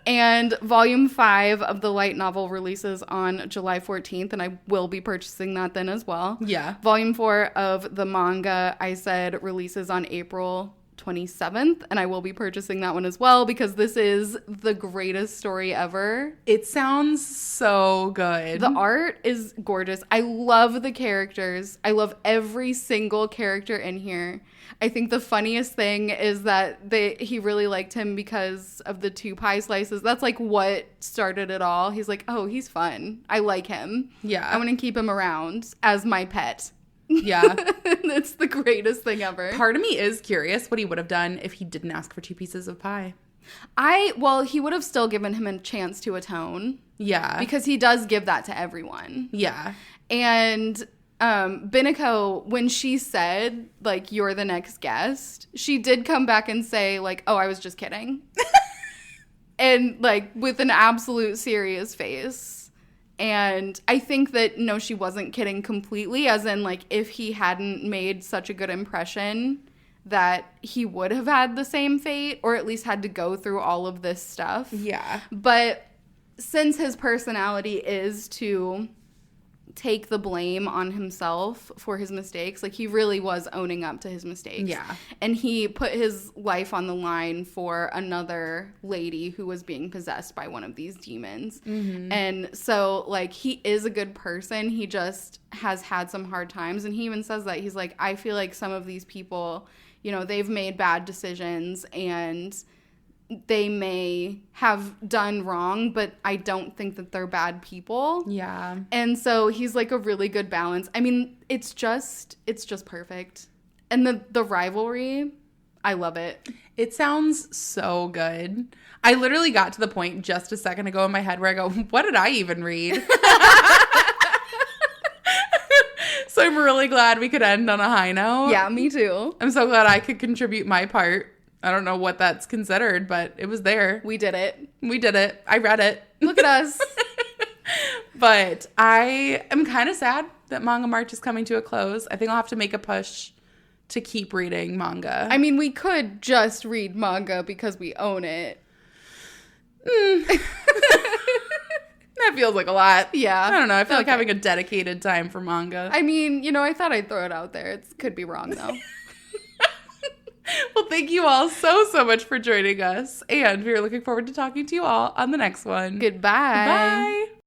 And volume 5 of the light novel releases on July 14th, and I will be purchasing that then as well. Yeah. Volume 4 of the manga, I said, releases on April 27th, and I will be purchasing that one as well, because this is the greatest story ever. It sounds so good. The art is gorgeous. I love the characters. I love every single character in here. I think the funniest thing is that he really liked him because of the 2 pie slices. That's like what started it all. He's like, oh, he's fun. I like him. Yeah. I want to keep him around as my pet. Yeah. That's the greatest thing ever. Part of me is curious what he would have done if he didn't ask for 2 pieces of pie. Well, he would have still given him a chance to atone. Yeah. Because he does give that to everyone. Yeah. And Binako, when she said, like, you're the next guest, she did come back and say, like, oh, I was just kidding. And, like, with an absolute serious face. And I think that, no, she wasn't kidding completely, as in, like, if he hadn't made such a good impression, that he would have had the same fate, or at least had to go through all of this stuff. Yeah. But since his personality is to take the blame on himself for his mistakes, like, he really was owning up to his mistakes. Yeah. And he put his life on the line for another lady who was being possessed by one of these demons. Mm-hmm. And so, like, he is a good person. He just has had some hard times. And he even says that. He's like, I feel like some of these people, you know, they've made bad decisions and they may have done wrong, but I don't think that they're bad people. Yeah. And so he's like a really good balance. I mean, it's just perfect. And the rivalry, I love it. It sounds so good. I literally got to the point just a second ago in my head where I go, what did I even read? So I'm really glad we could end on a high note. Yeah, me too. I'm so glad I could contribute my part. I don't know what that's considered, but it was there. We did it. We did it. I read it. Look at us. But I am kind of sad that Manga March is coming to a close. I think I'll have to make a push to keep reading manga. I mean, we could just read manga because we own it. That feels like a lot. Yeah. I don't know. I feel like having a dedicated time for manga. I mean, you know, I thought I'd throw it out there. It could be wrong, though. Well, thank you all so much for joining us. And we are looking forward to talking to you all on the next one. Goodbye. Bye.